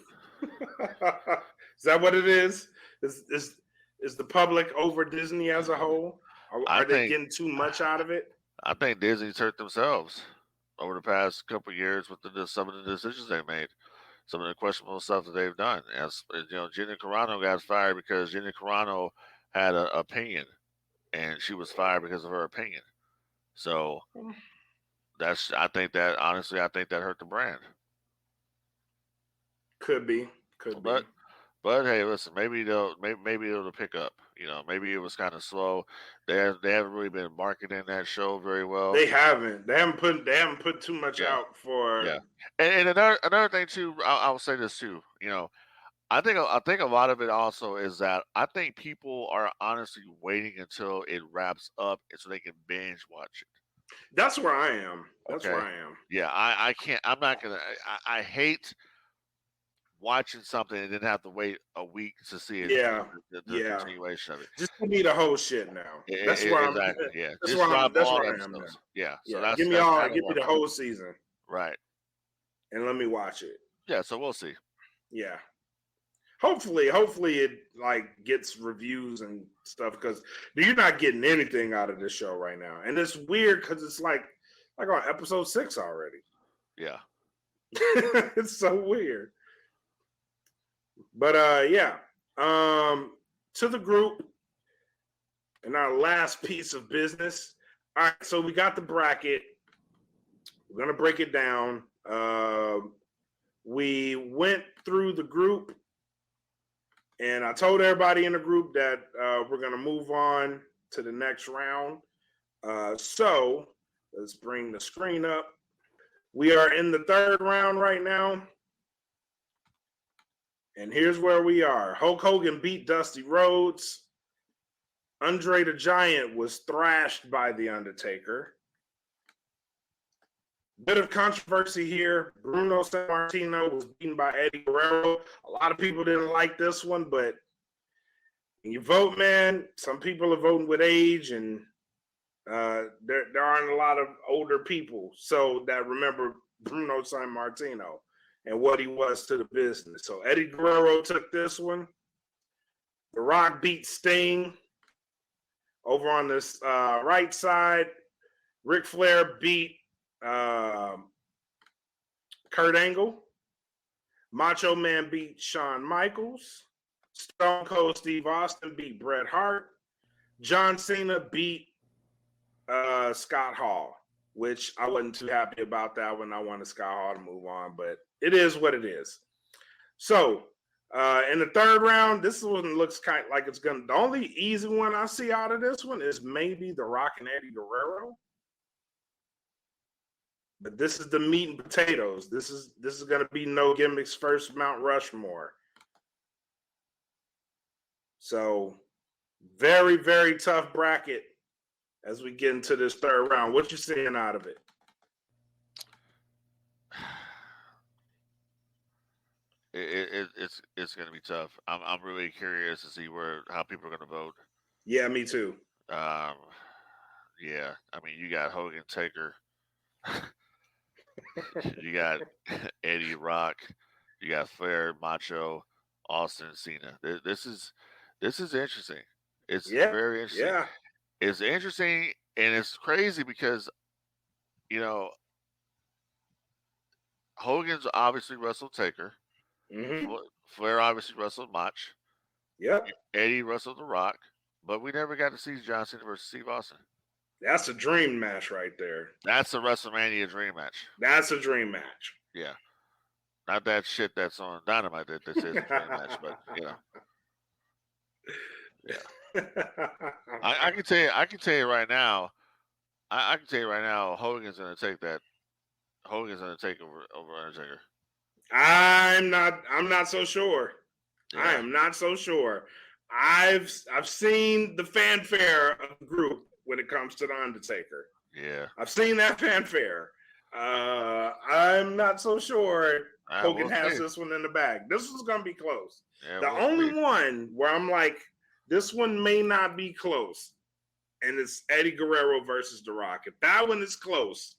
Is that what it is? Is the public over Disney as a whole? Are they getting too much out of it? I think Disney's hurt themselves over the past couple of years with some of the decisions they made, some of the questionable stuff that they've done. As you know, Gina Carano got fired because Gina Carano had an opinion, and she was fired because of her opinion. So I think that hurt the brand. Could be. But hey, listen, maybe it'll pick up. You know, maybe it was kind of slow. They haven't really been marketing that show very well. They haven't. They haven't put too much out for. Yeah. And another thing too, I'll say this too. You know, I think a lot of it also is that I think people are honestly waiting until it wraps up so they can binge watch it. That's where I am. Where I am. Yeah, I can't. I'm not gonna. I hate watching something and then have to wait a week to see it. The continuation of it. Just give me the whole shit now. That's where I'm. Yeah, that's where I am. Yeah. So give me the whole season. Right. And let me watch it. Yeah. So we'll see. Yeah. Hopefully it like gets reviews and stuff because you're not getting anything out of this show right now, and it's weird because it's like on episode 6 already. Yeah. It's so weird. But yeah, to the group and our last piece of business. All right, so we got the bracket. We're gonna break it down. We went through the group, and I told everybody in the group that we're gonna move on to the next round. So let's bring the screen up. We are in the third round right now. And here's where we are. Hulk Hogan beat Dusty Rhodes. Andre the Giant was thrashed by The Undertaker. Bit of controversy here. Bruno Sammartino was beaten by Eddie Guerrero. A lot of people didn't like this one, but when you vote, man, some people are voting with age, and there aren't a lot of older people so that remember Bruno Sammartino and what he was to the business. So Eddie Guerrero took this one. The Rock beat Sting. Over on this right side, Ric Flair beat Kurt Angle. Macho Man beat Shawn Michaels. Stone Cold Steve Austin beat Bret Hart. John Cena beat Scott Hall, which I wasn't too happy about that one. I wanted Scott Hall to move on, but it is what it is. So in the third round, this one looks kind of like it's gonna. The only easy one I see out of this one is maybe The Rock and Eddie Guerrero. But this is the meat and potatoes. This is gonna be No Gimmicks' first Mount Rushmore. So very, very tough bracket as we get into this third round. What you seeing out of it? It's going to be tough. I'm really curious to see how people are going to vote. Yeah, me too. Yeah, I mean, you got Hogan, Taker, you got Eddie, Rock, you got Flair, Macho, Austin, Cena. This is interesting. It's very interesting. Yeah. It's interesting, and it's crazy because Hogan's obviously wrestled Taker. Mm-hmm. Flair obviously wrestled Mach. Yep. Eddie wrestled The Rock, but we never got to see John Cena versus Steve Austin. That's a dream match right there. That's a WrestleMania dream match. That's a dream match. Yeah. Not that shit that's on Dynamite that says a dream match, but yeah. I can tell you right now. I can tell you right now, Hogan's gonna take that. Hogan's gonna take over Undertaker. I'm not so sure. Yeah. I am not so sure. I've seen the fanfare of the group when it comes to the Undertaker. Yeah. I've seen that fanfare. I'm not so sure Hogan has this one in the bag. This one's gonna be close. Yeah, the only one where I'm like, this one may not be close, and it's Eddie Guerrero versus The Rock. If that one is close,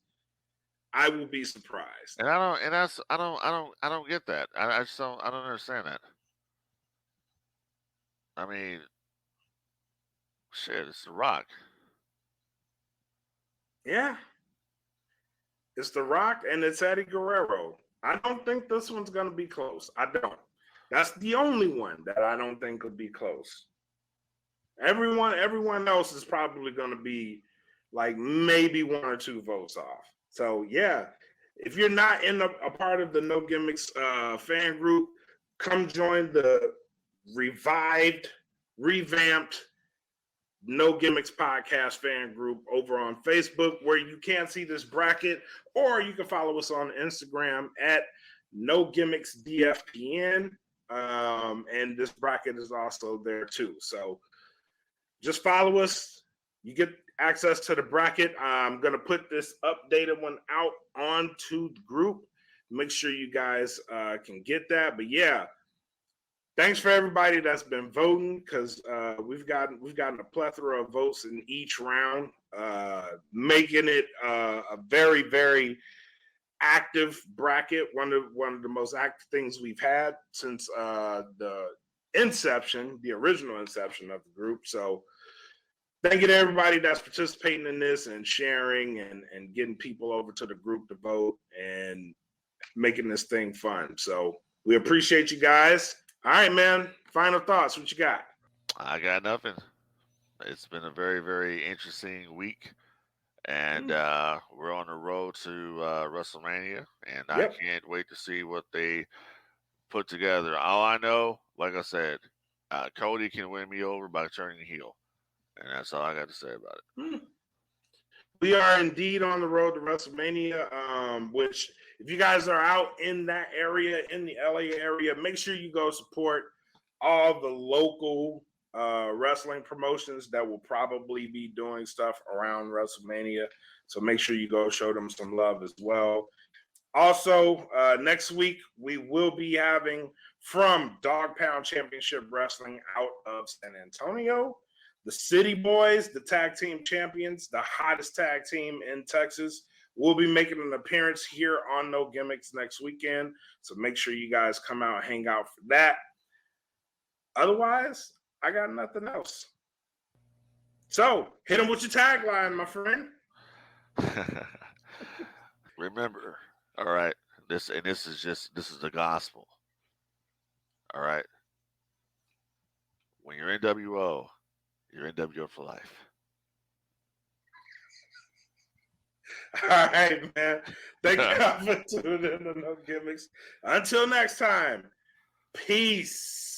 I will be surprised. And I don't get that. I just don't understand that. I mean, shit, it's The Rock. Yeah. It's The Rock and it's Eddie Guerrero. I don't think this one's going to be close. I don't. That's the only one that I don't think could be close. Everyone else is probably going to be like maybe 1 or 2 votes off. So, yeah, if you're not in a part of the No Gimmicks fan group, come join the revamped No Gimmicks podcast fan group over on Facebook, where you can see this bracket, or you can follow us on Instagram at No Gimmicks DFPN. And this bracket is also there too. So just follow us. You get access to the bracket. I'm going to put this updated one out onto the group. Make sure you guys can get that. But yeah, thanks for everybody that's been voting, because we've gotten a plethora of votes in each round, making it a very, very active bracket, one of the most active things we've had since the inception, the original inception of the group. So thank you to everybody that's participating in this and sharing and getting people over to the group to vote and making this thing fun. So we appreciate you guys. All right, man. Final thoughts. What you got? I got nothing. It's been a very, very interesting week, and we're on the road to WrestleMania, and I Yep. can't wait to see what they put together. All I know, like I said, Cody can win me over by turning heel, and that's all I got to say about it. We are indeed on the road to WrestleMania, which if you guys are out in that area, in the LA area, make sure you go support all the local wrestling promotions that will probably be doing stuff around WrestleMania. So make sure you go show them some love as well. Also, next week, we will be having from Dog Pound Championship Wrestling out of San Antonio, the City Boys, the tag team champions, the hottest tag team in Texas, will be making an appearance here on No Gimmicks next weekend. So make sure you guys come out and hang out for that. Otherwise, I got nothing else. So hit them with your tagline, my friend. Remember, all right, this is the gospel. All right. When you're NWO, you're NWO for life. All right, man. Thank you for tuning in to No Gimmicks. Until next time, peace.